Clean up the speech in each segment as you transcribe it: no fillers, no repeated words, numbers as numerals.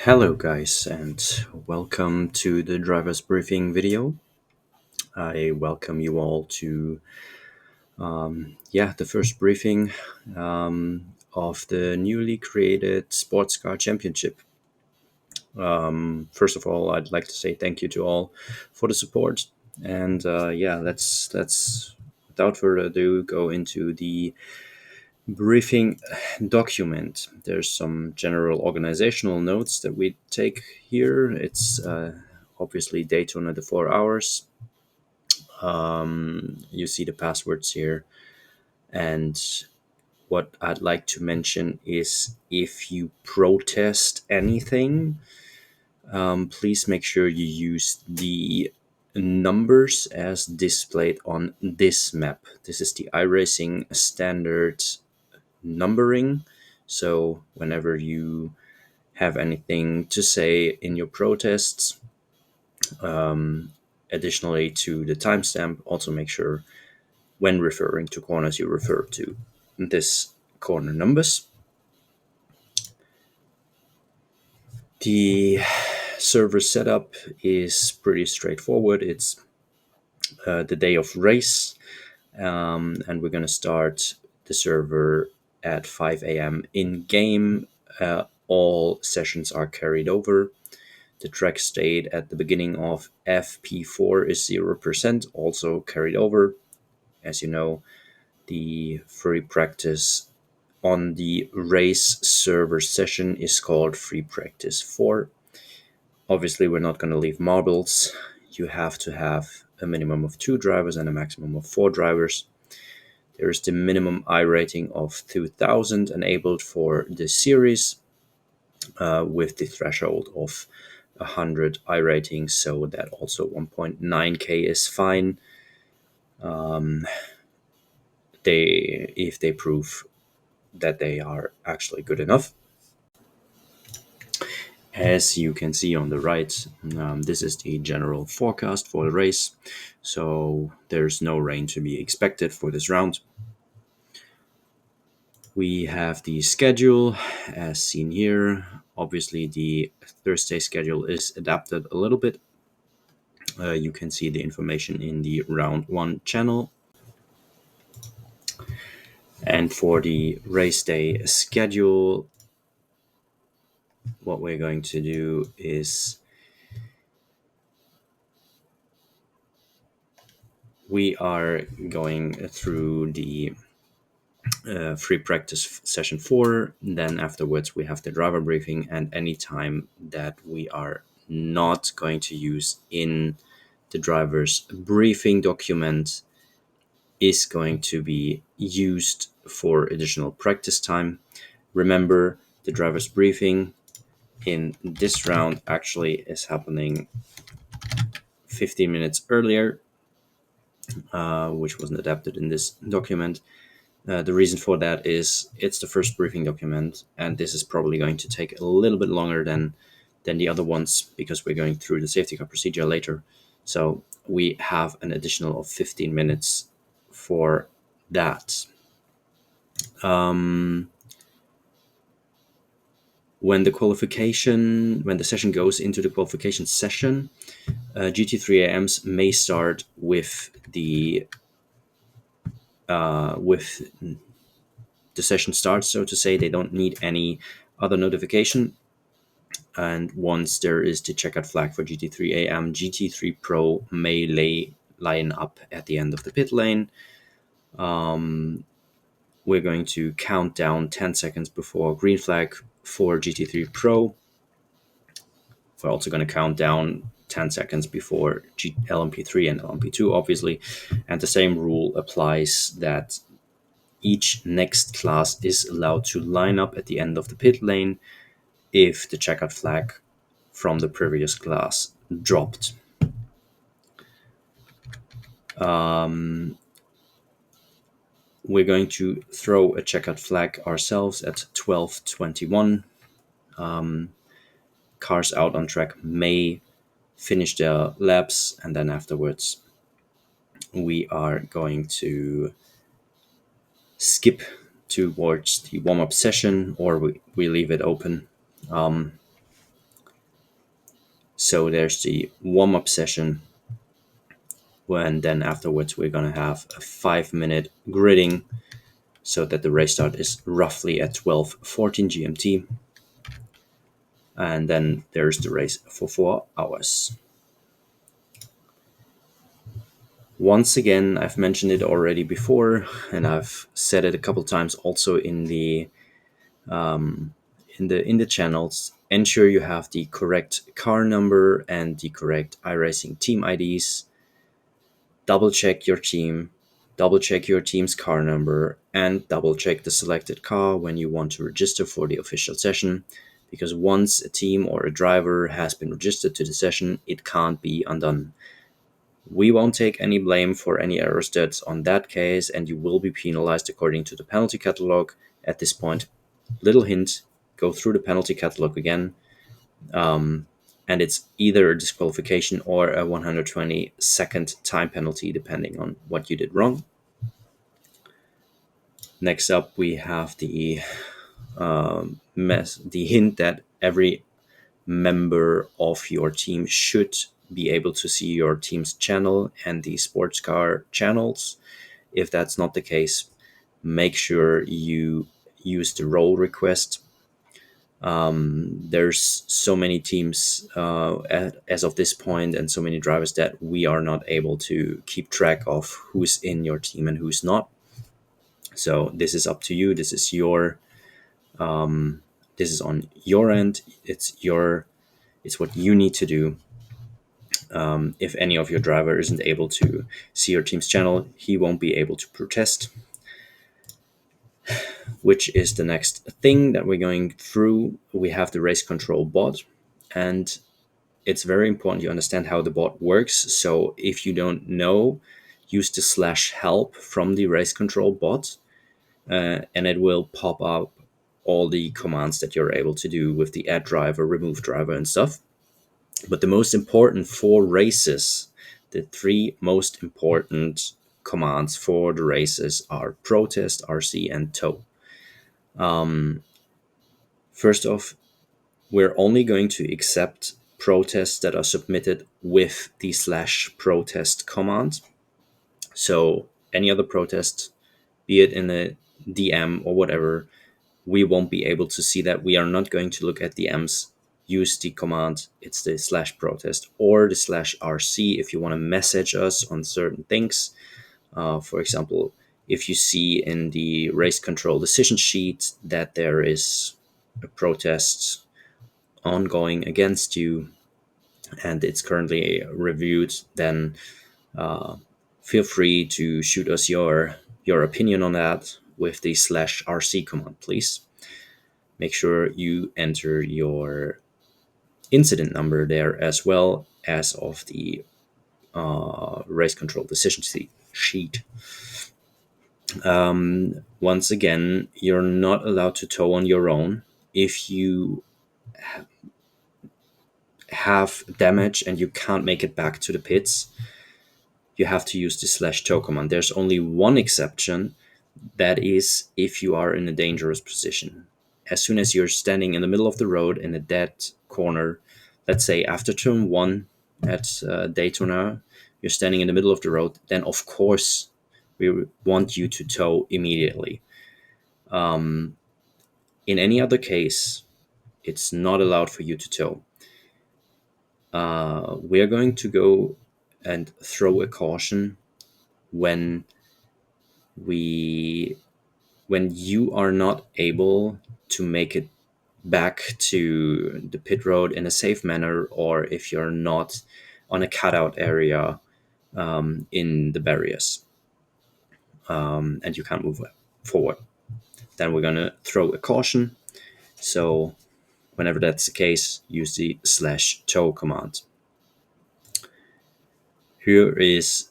Hello guys and welcome to the driver's briefing video. I welcome you all to the first briefing of the newly created SportsCar Championship. First of all, I'd like to say thank you to all for the support, and let's without further ado go into the briefing document. There's some general organizational notes that we take here. It's obviously Daytona the 4 hours. You see the passwords here. And what I'd like to mention is if you protest anything, please make sure you use the numbers as displayed on this map. This is the iRacing standard numbering. So whenever you have anything to say in your protests, additionally to the timestamp, also make sure when referring to corners you refer to this corner numbers. The server setup is pretty straightforward. It's the day of race, and we're going to start the server at 5 a.m. in game. All sessions are carried over. The track state at the beginning of FP4 is 0%, also carried over. As you know, the free practice on the race server session is called free practice 4. Obviously, we're not going to leave marbles. You have to have a minimum of 2 drivers and a maximum of 4 drivers. There is the minimum I rating of 2000 enabled for the series, with the threshold of 100 I ratings, so that also 1.9k is fine. If they prove that they are actually good enough. As you can see on the right, this is the general forecast for the race, so there's no rain to be expected for this round. We have the schedule as seen here. Obviously, the Thursday schedule is adapted a little bit. You can see the information in the round 1 channel. And for the race day schedule, what we're going to do is we are going through the free practice session 4. Then afterwards we have the driver briefing, and any time that we are not going to use in the driver's briefing document is going to be used for additional practice time. Remember, the driver's briefing in this round actually is happening 15 minutes earlier, which wasn't adapted in this document. The reason for that is it's the first briefing document, and this is probably going to take a little bit longer than the other ones because we're going through the safety car procedure later. So we have an additional of 15 minutes for that. When the session goes into the qualification session, GT3AMs may start with the session starts, so to say. They don't need any other notification. And once there is the checkout flag for GT3AM, GT3 Pro may line up at the end of the pit lane. We're going to count down 10 seconds before green flag for GT3 Pro. We're also going to count down 10 seconds before LMP3 and LMP2, obviously. And the same rule applies that each next class is allowed to line up at the end of the pit lane if the checkout flag from the previous class dropped. We're going to throw a checkout flag ourselves at 12:21. Cars out on track may finish their laps, and then afterwards we are going to skip towards the warm-up session, or we leave it open. So there's the warm-up session, when then afterwards we're going to have a 5-minute gridding, so that the race start is roughly at 12:14 GMT, and then there's the race for 4 hours. Once again, I've mentioned it already before, and I've said it a couple times also in the channels. Ensure you have the correct car number and the correct iRacing team IDs. Double check your team, double check your team's car number, and double check the selected car when you want to register for the official session. Because once a team or a driver has been registered to the session, it can't be undone. We won't take any blame for any errors that's on that case, and you will be penalized according to the penalty catalog. At this point, little hint, go through the penalty catalog again, and it's either a disqualification or a 120-second time penalty, depending on what you did wrong. Next up, we have the hint that every member of your team should be able to see your team's channel and the SportsCar channels. If that's not the case, make sure you use the role request. There's so many teams as of this point, and so many drivers, that we are not able to keep track of who's in your team and who's not. So this is up to you. This is this is on your end. It's what you need to do. If any of your driver isn't able to see your team's channel, he won't be able to protest, which is the next thing that we're going through. We have the race control bot, and it's very important you understand how the bot works. So if you don't know, use the /help from the race control bot, and it will pop up all the commands that you're able to do with the add driver, remove driver, and stuff. But the most important for races, the 3 most important commands for the races are protest, RC, and tow. First off, we're only going to accept protests that are submitted with the /protest command. So any other protest, be it in a DM or whatever, we won't be able to see that. We are not going to look at DMs. Use the command, it's the /protest or the /RC if you want to message us on certain things. For example, if you see in the race control decision sheet that there is a protest ongoing against you and it's currently reviewed, then feel free to shoot us your opinion on that with the /RC command, please. Make sure you enter your incident number there as well as of the race control decision sheet. Once again, you're not allowed to tow on your own. If you have damage and you can't make it back to the pits, you have to use the /tow command. There's only one exception. That is if you are in a dangerous position. As soon as you're standing in the middle of the road in a dead corner, let's say after turn 1 at Daytona, you're standing in the middle of the road, then of course we want you to tow immediately. In any other case, it's not allowed for you to tow. We are going to go and throw a caution when you are not able to make it back to the pit road in a safe manner, or if you're not on a cutout area in the barriers, and you can't move forward, then we're going to throw a caution. So whenever that's the case, use the /tow command. Here is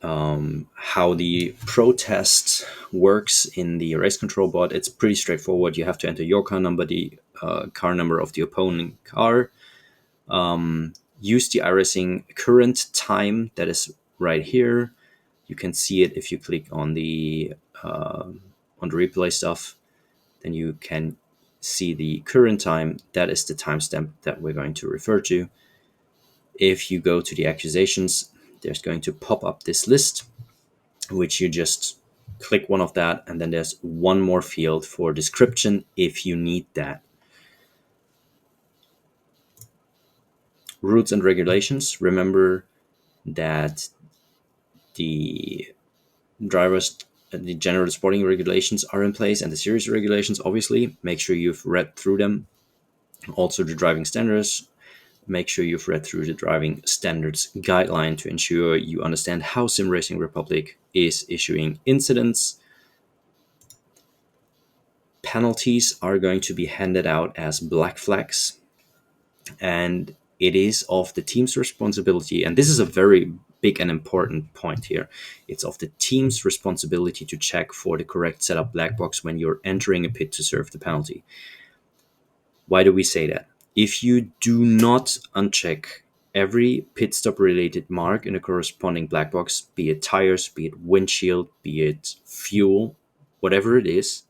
how the protest works in the race control bot. It's pretty straightforward. You have to enter your car number, the car number of the opponent car. Use the iRacing current time that is right here. You can see it if you click on the replay stuff. Then you can see the current time. That is the timestamp that we're going to refer to. If you go to the accusations, there's going to pop up this list, which you just click one of that, and then there's one more field for description if you need that. Rules and regulations. Remember that the drivers, the general sporting regulations are in place, and the series regulations, obviously, make sure you've read through them. Also, the driving standards, make sure you've read through the driving standards guideline to ensure you understand how Sim Racing Republic is issuing incidents. Penalties are going to be handed out as black flags, and it is of the team's responsibility, and this is a very big and important point here. It's of the team's responsibility to check for the correct setup black box when you're entering a pit to serve the penalty. Why do we say that? If you do not uncheck every pit stop related mark in a corresponding black box, be it tires, be it windshield, be it fuel, whatever it is,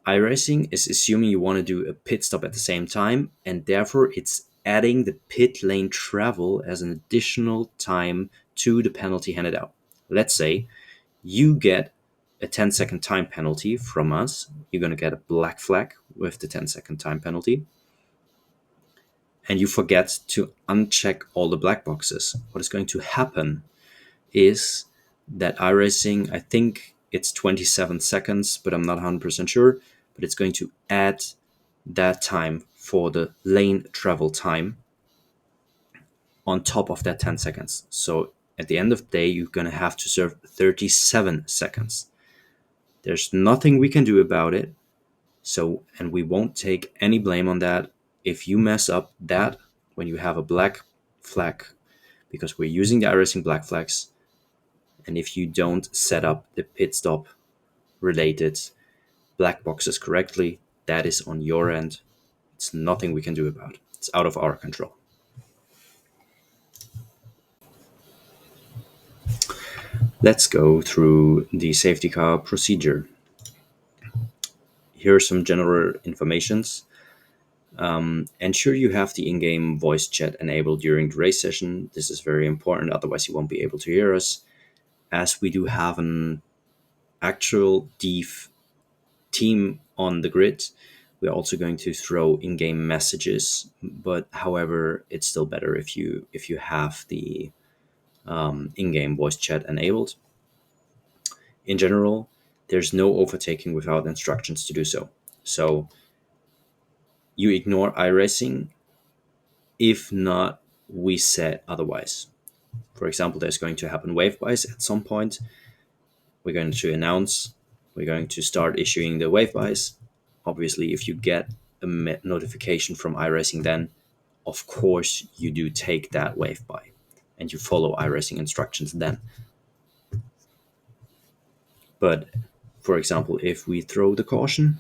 iRacing is assuming you want to do a pit stop at the same time, and therefore it's adding the pit lane travel as an additional time to the penalty handed out. Let's say you get a 10-second time penalty from us. You're going to get a black flag with the 10-second time penalty, and you forget to uncheck all the black boxes. What is going to happen is that iRacing, I think it's 27 seconds, but I'm not 100% sure, but it's going to add that time for the lane travel time on top of that 10 seconds. So at the end of the day, you're going to have to serve 37 seconds. There's nothing we can do about it. So, and we won't take any blame on that. If you mess up that when you have a black flag, because we're using the iRacing black flags, and if you don't set up the pit stop related black boxes correctly, that is on your end. It's nothing we can do about it. It's out of our control. Let's go through the safety car procedure. Here are some general informations. Ensure you have the in-game voice chat enabled during the race session. This is very important, otherwise you won't be able to hear us. As we do have an actual DEF team on the grid, we're also going to throw in-game messages, but however, it's still better if you have the in-game voice chat enabled. In general, there's no overtaking without instructions to do so. So you ignore iRacing if not we said otherwise. For example, there's going to happen wave buys at some point. We're going to announce, we're going to start issuing the wave buys. Obviously, if you get a notification from iRacing, then of course you do take that wave buy and you follow iRacing instructions then. But for example, if we throw the caution,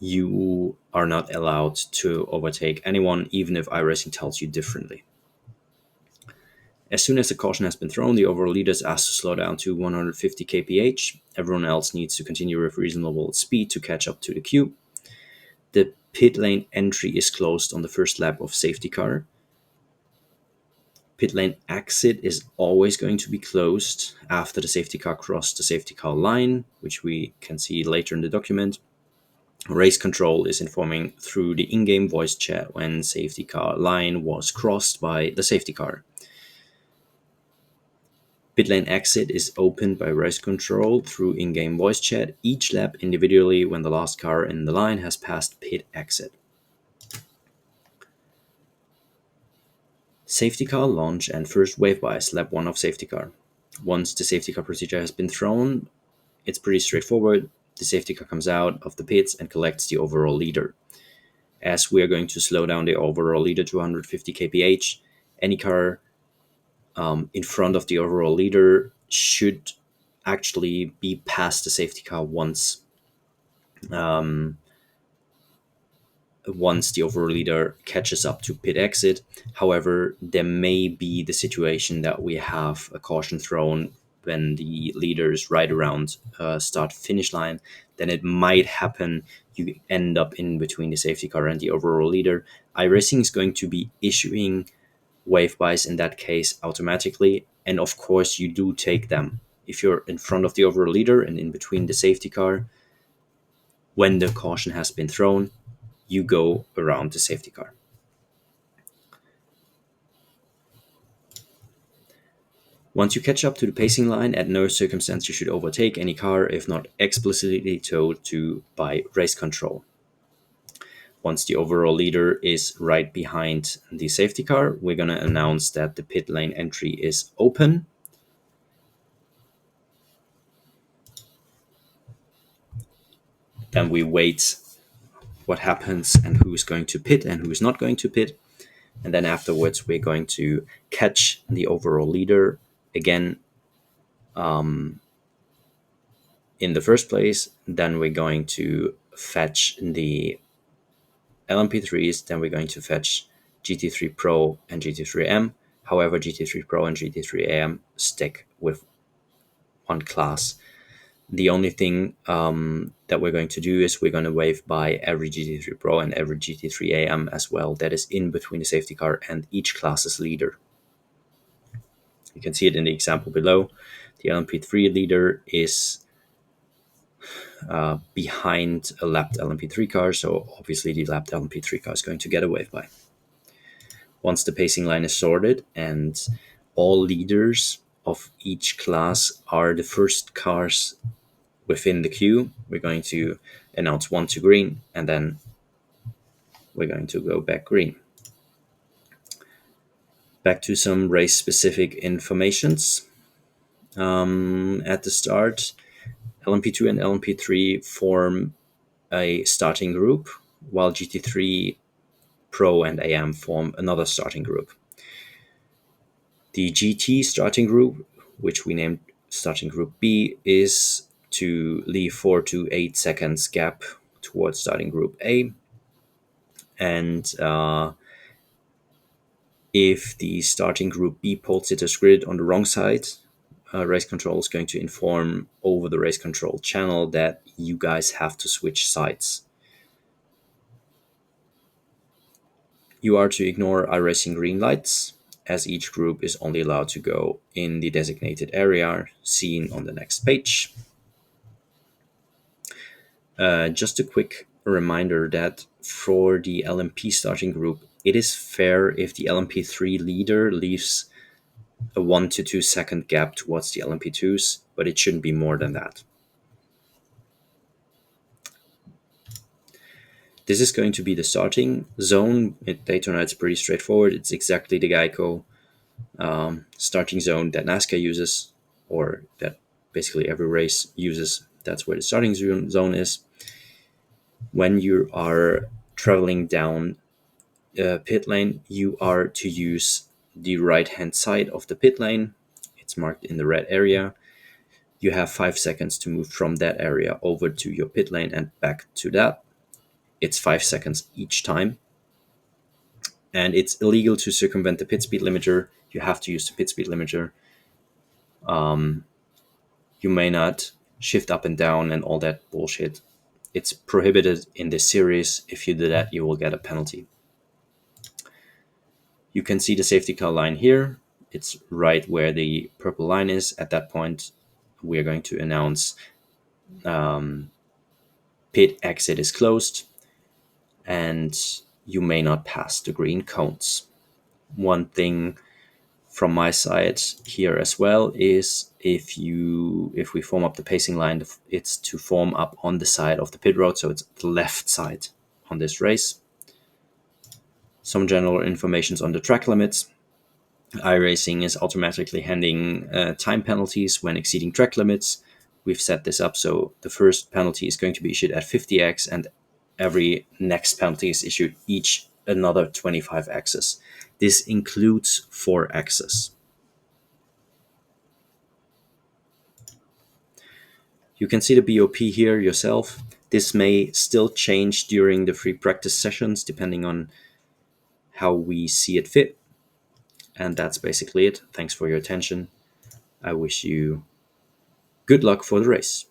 you are not allowed to overtake anyone, even if iRacing tells you differently. As soon as the caution has been thrown, the overall leader is asked to slow down to 150 kph. Everyone else needs to continue with reasonable speed to catch up to the queue. The pit lane entry is closed on the first lap of safety car. Pit lane exit is always going to be closed after the safety car crossed the safety car line, which we can see later in the document. Race control is informing through the in-game voice chat when safety car line was crossed by the safety car. Pit lane exit is opened by race control through in-game voice chat each lap individually when the last car in the line has passed pit exit. Safety car launch and first wave buys, lap 1 of safety car. Once the safety car procedure has been thrown, it's pretty straightforward. The safety car comes out of the pits and collects the overall leader. As we are going to slow down the overall leader to 150 kph, any car in front of the overall leader should actually be past the safety car once the overall leader catches up to pit exit. However, there may be the situation that we have a caution thrown when the leader is right around start finish line, then it might happen you end up in between the safety car and the overall leader. iRacing is going to be issuing wave buys in that case automatically, and of course you do take them. If you're in front of the overall leader and in between the safety car, when the caution has been thrown, you go around the safety car. Once you catch up to the pacing line, at no circumstance you should overtake any car if not explicitly told to by race control. Once the overall leader is right behind the safety car, we're going to announce that the pit lane entry is open. Then we wait what happens and who's going to pit and who's not going to pit. And then afterwards, we're going to catch the overall leader again in the first place. Then we're going to fetch the LMP3s. Then we're going to fetch GT3 Pro and GT3AM. However, GT3 Pro and GT3AM stick with one class. The only thing that we're going to do is we're going to wave by every GT3 Pro and every GT3 AM as well. That is in between the safety car and each class's leader. You can see it in the example below. The LMP3 leader is behind a lapped LMP3 car, so obviously the lapped LMP3 car is going to get a wave by. Once the pacing line is sorted and all leaders of each class are the first cars within the queue, we're going to announce 1 to green, and then we're going to go back green. Back to some race specific informations. At the start, LMP2 and LMP3 form a starting group, while GT3 Pro and AM form another starting group. The GT starting group, which we named starting group B, is to leave 4 to 8 seconds gap towards starting group A. And if the starting group B pole sitters grid on the wrong side, race control is going to inform over the race control channel that you guys have to switch sides. You are to ignore iRacing green lights, as each group is only allowed to go in the designated area seen on the next page. Just a quick reminder that for the LMP starting group, it is fair if the LMP3 leader leaves a 1 to 2 second gap towards the LMP2s, but it shouldn't be more than that. This is going to be the starting zone. At Daytona, it's pretty straightforward. It's exactly the Geico starting zone that NASCAR uses, or that basically every race uses. That's where the starting zone is. When you are traveling down pit lane, you are to use the right-hand side of the pit lane. It's marked in the red area. You have 5 seconds to move from that area over to your pit lane and back to that. It's 5 seconds each time. And it's illegal to circumvent the pit speed limiter. You have to use the pit speed limiter. You may not shift up and down and all that bullshit. It's prohibited in this series. If you do that, you will get a penalty. You can see the safety car line here. It's right where the purple line is. At that point, we are going to announce pit exit is closed, and you may not pass the green cones. One thing from my side here as well is if we form up the pacing line, it's to form up on the side of the pit road, so it's the left side on this race. Some general information on the track limits. iRacing is automatically handing time penalties when exceeding track limits. We've set this up so the first penalty is going to be issued at 50x, and every next penalty is issued each another 25x's. This includes 4x's. You can see the BOP here yourself. This may still change during the free practice sessions depending on how we see it fit. And that's basically it. Thanks for your attention. I wish you good luck for the race.